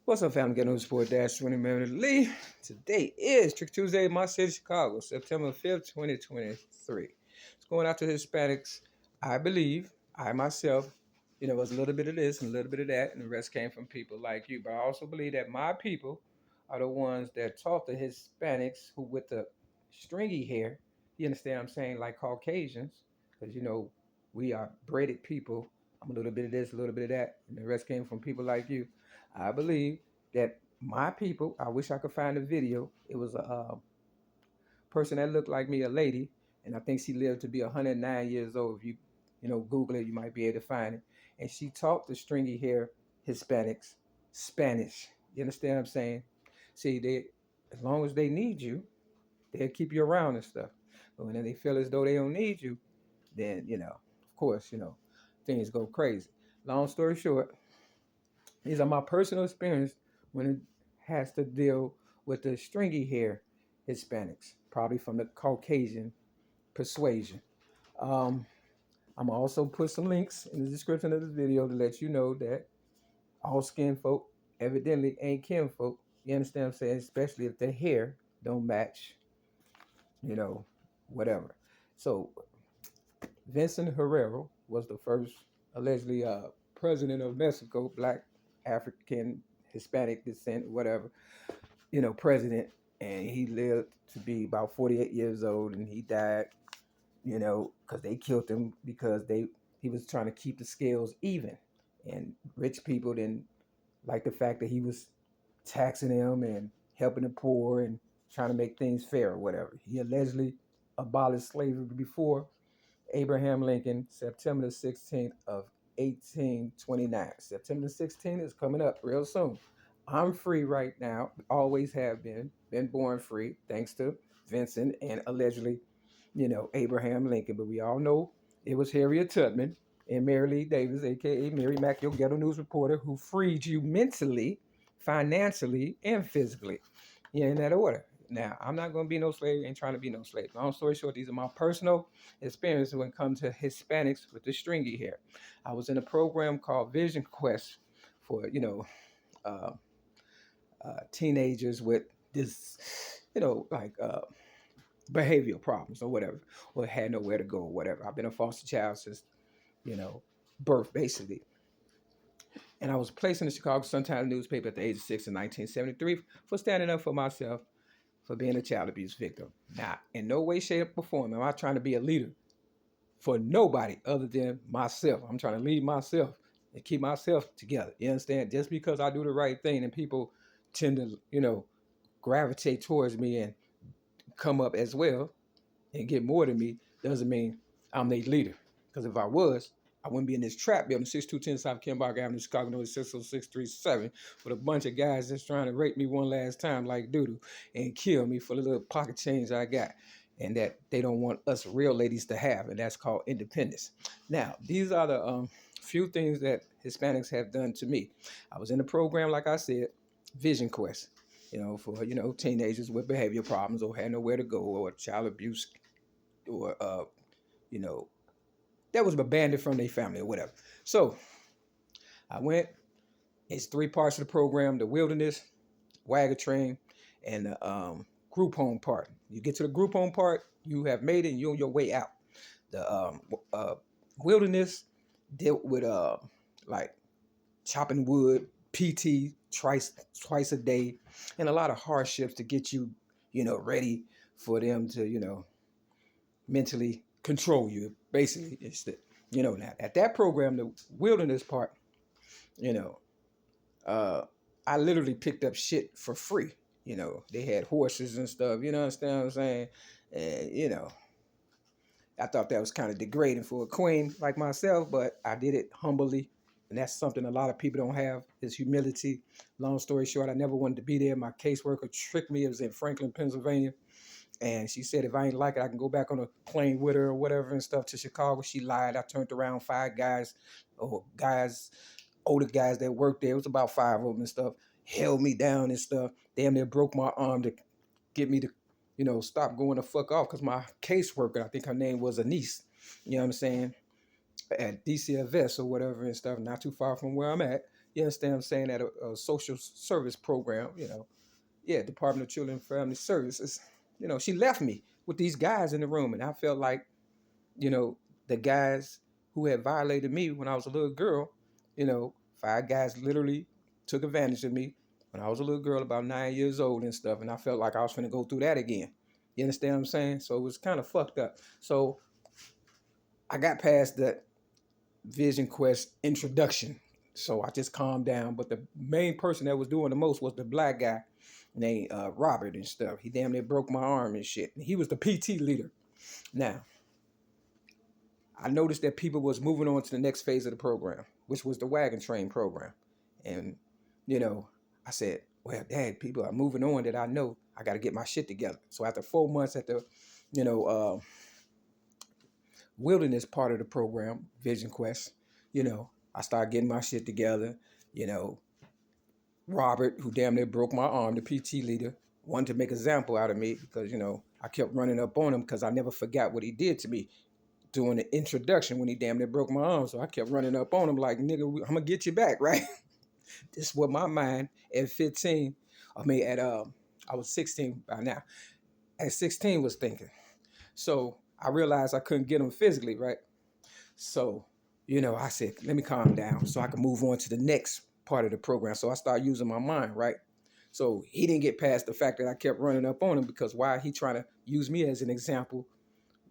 What's up, family? Getting Sport Dash 20 minutes Lee. Today is Trick Tuesday in my city, Chicago, September 5th, 2023. It's going out to Hispanics. I believe, I myself, was a little bit of this and a little bit of that, and the rest came from people like you. But I also believe that my people are the ones that taught the Hispanics who with the stringy hair, you understand what I'm saying, like Caucasians, because we are braided people. I'm a little bit of this, a little bit of that, and the rest came from people like you. I believe that my people, I wish I could find a video. It was a person that looked like me, a lady, and I think she lived to be 109 years old. If you Google it, you might be able to find it. And she taught the stringy hair Hispanics Spanish. You understand what I'm saying? See, they, as long as they need you, they'll keep you around and stuff. But when they feel as though they don't need you, then, of course, things go crazy. Long story short, these are my personal experience when it has to deal with the stringy hair Hispanics, probably from the Caucasian persuasion. Um, I'm gonna also put some links in the description of this video to let you know that all skin folk evidently ain't kinfolk. You understand what I'm saying? Especially if their hair don't match, you know, whatever. So Vincent Guerrero was the first allegedly president of Mexico, black, African, Hispanic descent, whatever, president. And he lived to be about 48 years old, and he died, because they killed him because he was trying to keep the scales even. And rich people didn't like the fact that he was taxing them and helping the poor and trying to make things fair or whatever. He allegedly abolished slavery before Abraham Lincoln, September the 16th of 1829. September the 16th is coming up real soon. I'm free right now, always have been born free, thanks to Vincent and allegedly, Abraham Lincoln. But we all know it was Harriet Tubman and Mary Lee Davis, aka Mary Mack, your ghetto news reporter, who freed you mentally, financially, and physically. Yeah, in that order. Now, I'm not going to be no slave, ain't trying to be no slave. Long story short, these are my personal experiences when it comes to Hispanics with the stringy hair. I was in a program called Vision Quest for, uh, teenagers with this, behavioral problems or whatever, or had nowhere to go or whatever. I've been a foster child since, you know, birth, basically. And I was placed in the Chicago Sun-Times newspaper at the age of 6 in 1973 for standing up for myself for being a child abuse victim. Now, in no way, shape, or form am I trying to be a leader for nobody other than myself. I'm trying to lead myself and keep myself together. You understand? Just because I do the right thing and people tend to, gravitate towards me and come up as well and get more than me doesn't mean I'm their leader. Because if I was, I wouldn't be in this trap building, 6210 South Kembark Avenue, Chicago, Illinois, 60637, with a bunch of guys just trying to rape me one last time like doodoo and kill me for the little pocket change I got. And that they don't want us real ladies to have, and that's called independence. Now, these are the few things that Hispanics have done to me. I was in the program, like I said, Vision Quest, for, teenagers with behavioral problems or had nowhere to go or child abuse or, that was abandoned from their family or whatever. So I went. It's 3 parts of the program: the wilderness, wagon train, and the group home part. You get to the group home part, you have made it, and you're on your way out. The wilderness dealt with like chopping wood, PT twice a day, and a lot of hardships to get you, ready for them to, mentally control you. Basically, it's the, now at that program, the wilderness part, you know, I literally picked up shit for free. They had horses and stuff. You know, understand what I'm saying? And I thought that was kind of degrading for a queen like myself, but I did it humbly. And that's something a lot of people don't have, is humility. Long story short, I never wanted to be there. My caseworker tricked me. It was in Franklin, Pennsylvania. And she said, if I ain't like it, I can go back on a plane with her or whatever and stuff to Chicago. She lied. I turned around 5 guys, older guys that worked there. It was about 5 of them and stuff. Held me down and stuff. Damn near broke my arm to get me to, stop going the fuck off, because my caseworker, I think her name was Anise, you know what I'm saying, at DCFS or whatever and stuff, not too far from where I'm at. You understand what I'm saying? At a social service program, yeah, Department of Children and Family Services. She left me with these guys in the room, and I felt like, the guys who had violated me when I was a little girl, 5 guys literally took advantage of me when I was a little girl, about 9 years old and stuff, and I felt like I was finna go through that again. You understand what I'm saying? So it was kind of fucked up. So I got past that Vision Quest introduction. So I just calmed down. But the main person that was doing the most was the black guy named Robert and stuff. He damn near broke my arm and shit. He was the PT leader. Now, I noticed that people was moving on to the next phase of the program, which was the wagon train program. And, I said, well, dad, people are moving on that I know. I got to get my shit together. So after 4 months at the, wilderness part of the program, Vision Quest, I started getting my shit together. Robert, who damn near broke my arm, the PT leader, wanted to make an example out of me because, I kept running up on him because I never forgot what he did to me during the introduction when he damn near broke my arm. So I kept running up on him like, nigga, I'm going to get you back, right? This is what my mind at 15, I was 16 by now. At 16 was thinking. So I realized I couldn't get him physically, right? So, I said, let me calm down so I can move on to the next part of the program. So I started using my mind, right? So he didn't get past the fact that I kept running up on him because why he trying to use me as an example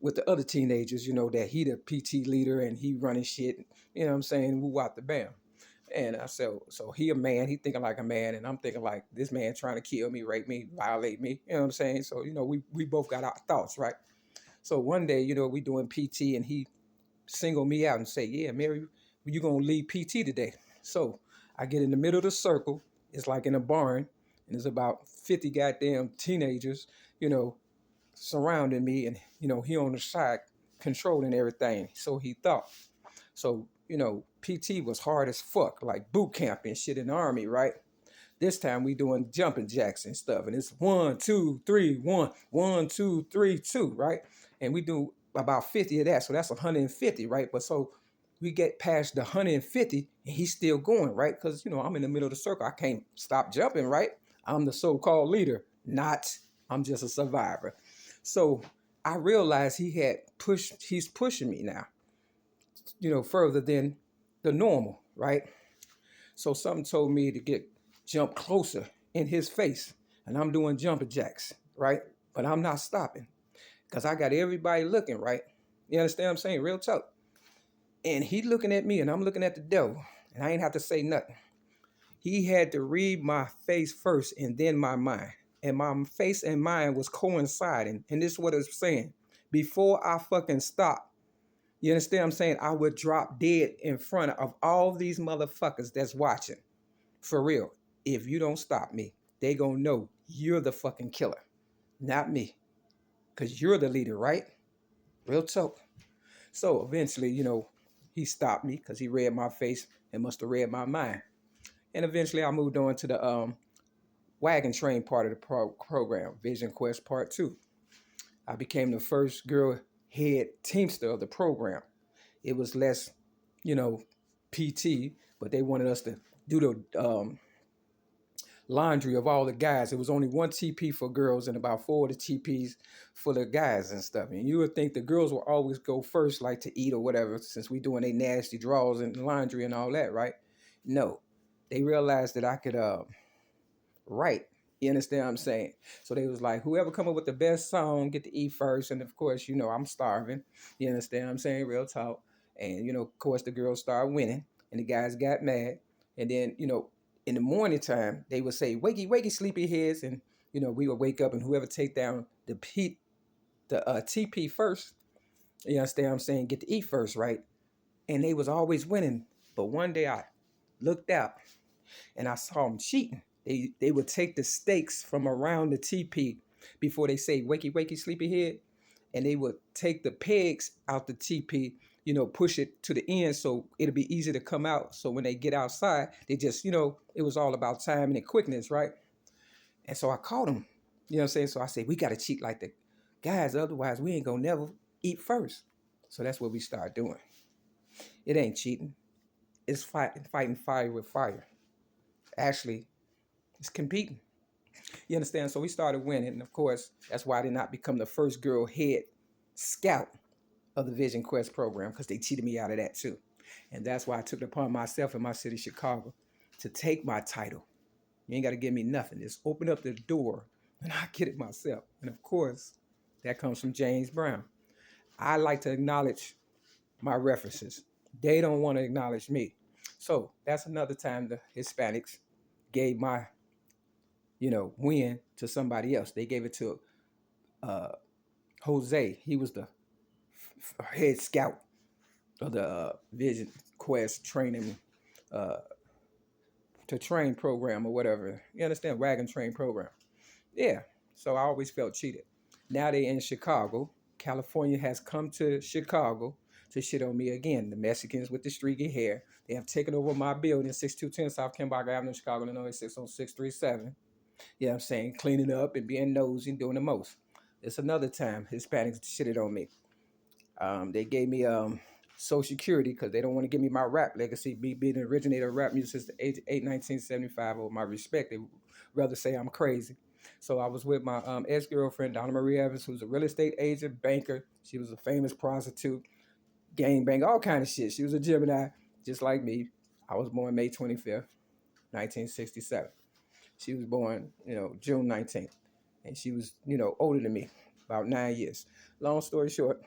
with the other teenagers, that he the PT leader and he running shit, you know what I'm saying? Woo out the bam. And I said, so he a man, he thinking like a man, and I'm thinking like this man trying to kill me, rape me, violate me, you know what I'm saying? So, we both got our thoughts, right? So one day, we doing PT and he singled me out and say, yeah, Mary, you gonna lead PT today. So I get in the middle of the circle. It's like in a barn, and there's about 50 goddamn teenagers, surrounding me, and he on the side controlling everything. So he thought. So, PT was hard as fuck, like boot camp and shit in the army, right? This time we doing jumping jacks and stuff, and it's 1, 2, 3, 1, 1, 2, 3, 2, right? And we do about 50 of that, so that's 150, right? But so we get past the 150, and he's still going, right? Because I'm in the middle of the circle, I can't stop jumping, right? I'm the so-called leader, I'm just a survivor. So I realized he's pushing me now, further than the normal, right? So something told me to jump closer in his face, and I'm doing jumping jacks, right? But I'm not stopping because I got everybody looking, right? You understand what I'm saying? Real talk. And he looking at me, and I'm looking at the devil, and I ain't have to say nothing. He had to read my face first and then my mind. And my face and mind was coinciding. And this is what it's saying. Before I fucking stop, you understand what I'm saying? I would drop dead in front of all these motherfuckers that's watching. For real. If you don't stop me, they gonna know you're the fucking killer, not me. Because you're the leader, right? Real talk. So eventually, he stopped me because he read my face and must have read my mind. And eventually I moved on to the wagon train part of the program, Vision Quest Part 2. I became the first girl head teamster of the program. It was less, PT, but they wanted us to do the laundry of all the guys. It was only one TP for girls and about 4 of the TPs for the guys and stuff. And you would think the girls will always go first, like to eat or whatever, since we doing they nasty draws and laundry and all that, right? No. They realized that I could write. You understand what I'm saying? So they was like, whoever come up with the best song get to eat first. And of course, I'm starving. You understand what I'm saying? Real talk. And, of course, the girls started winning and the guys got mad. And then, in the morning time, they would say, wakey, wakey, sleepyheads. And, we would wake up and whoever take down the TP first, you understand what I'm saying, get to eat first, right? And they was always winning. But one day I looked out and I saw them cheating. They would take the steaks from around the TP before they say, wakey, wakey, sleepyhead. And they would take the pegs out the TP, push it to the end so it'll be easy to come out. So when they get outside, they just, it was all about timing and quickness, right? And so I caught them, you know what I'm saying? So I said, we got to cheat like the guys, otherwise we ain't gonna never eat first. So that's what we start doing. It ain't cheating. It's fighting fire with fire. actually is competing. You understand? So we started winning. And of course, that's why I did not become the first girl head scout of the Vision Quest program, because they cheated me out of that too. And that's why I took it upon myself in my city, Chicago, to take my title. You ain't got to give me nothing. Just open up the door and I get it myself. And of course, that comes from James Brown. I like to acknowledge my references. They don't want to acknowledge me. So that's another time the Hispanics gave my, win to somebody else. They gave it to Jose. He was the head scout of the Vision Quest training to train program or whatever. You understand? Wagon train program. Yeah. So I always felt cheated. Now they in Chicago. California has come to Chicago to shit on me again. The Mexicans with the streaky hair. They have taken over my building, 6210 South Kembaugh Avenue, Chicago, Illinois, 60637. You know what I'm saying? Cleaning up and being nosy and doing the most. It's another time Hispanics shitted on me. They gave me Social Security because they don't want to give me my rap legacy. Me being an originator of rap music since the age of 8, 1975, or my respect. They rather say I'm crazy. So I was with my ex-girlfriend, Donna Marie Evans, who's a real estate agent, banker. She was a famous prostitute, gangbang, all kind of shit. She was a Gemini, just like me. I was born May 25th, 1967. She was born, June 19th. And she was, older than me, about 9 years. Long story short,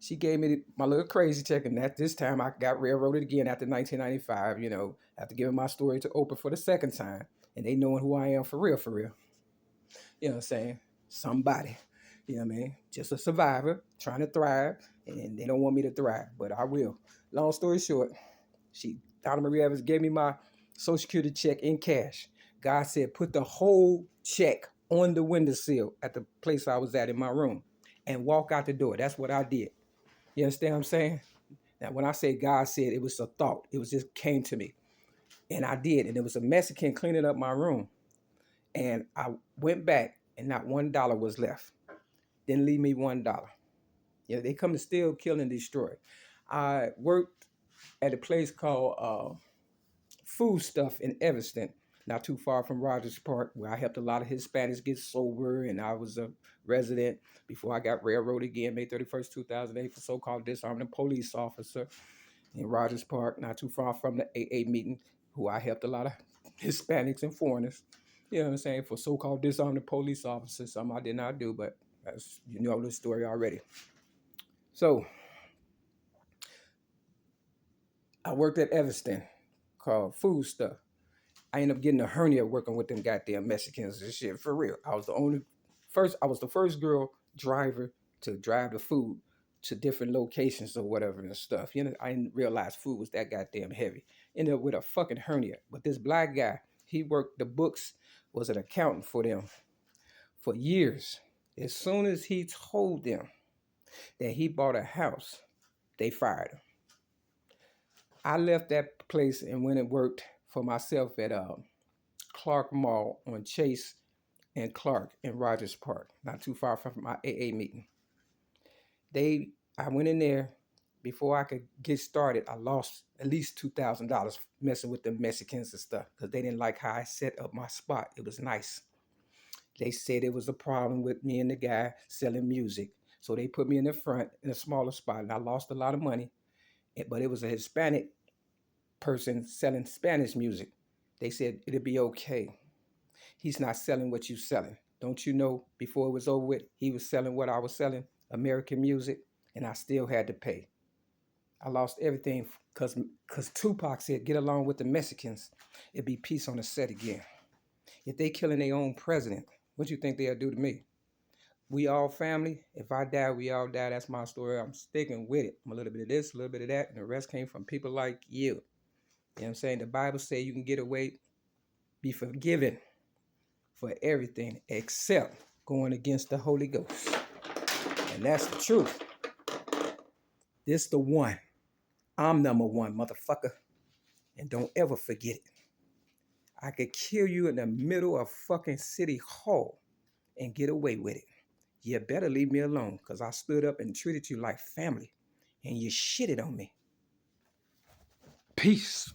she gave me my little crazy check, and at this time I got railroaded again after 1995, after giving my story to Oprah for the second time, and they knowing who I am for real, for real. You know what I'm saying? Somebody, you know what I mean? Just a survivor trying to thrive, and they don't want me to thrive, but I will. Long story short, Donna Marie Evans gave me my Social Security check in cash. God said, put the whole check on the windowsill at the place I was at in my room and walk out the door. That's what I did. You understand what I'm saying? Now, when I say God said, it was a thought. It was just came to me. And I did. And there was a Mexican cleaning up my room. And I went back and not $1 was left. Didn't leave me $1. They come to steal, kill, and destroy. I worked at a place called Food Stuff in Evanston, not too far from Rogers Park, where I helped a lot of Hispanics get sober, and I was a resident before I got railroaded again, May 31st, 2008, for so-called disarming a police officer in Rogers Park, not too far from the AA meeting, who I helped a lot of Hispanics and foreigners, you know what I'm saying, for so-called disarming police officers, something I did not do, but as you know the story already. So I worked at Evanston, called Food Stuff. I ended up getting a hernia working with them goddamn Mexicans and shit, for real. I was the first girl driver to drive the food to different locations or whatever and stuff. I didn't realize food was that goddamn heavy. Ended up with a fucking hernia. But this black guy, he worked the books, was an accountant for them for years. As soon as he told them that he bought a house, they fired him. I left that place and went and worked for myself at Clark Mall on Chase and Clark in Rogers Park, not too far from my AA meeting. I went in there. Before I could get started, I lost at least $2,000 messing with the Mexicans and stuff because they didn't like how I set up my spot. It was nice. They said it was a problem with me and the guy selling music. So they put me in the front in a smaller spot, and I lost a lot of money. But it was a Hispanic person selling Spanish music. They said it'd be okay. He's not selling what you're selling. Don't you know, before it was over with, he was selling what I was selling, American music, and I still had to pay. I lost everything because Tupac said, get along with the Mexicans. It'd be peace on the set again. If they killing their own president, what you think they'll do to me? We all family. If I die, we all die. That's my story. I'm sticking with it. I'm a little bit of this, a little bit of that, and the rest came from people like you. You know what I'm saying? The Bible says you can get away, be forgiven for everything except going against the Holy Ghost. And that's the truth. This the one. I'm number one, motherfucker. And don't ever forget it. I could kill you in the middle of fucking City Hall and get away with it. You better leave me alone, because I stood up and treated you like family, and you shitted on me. Peace.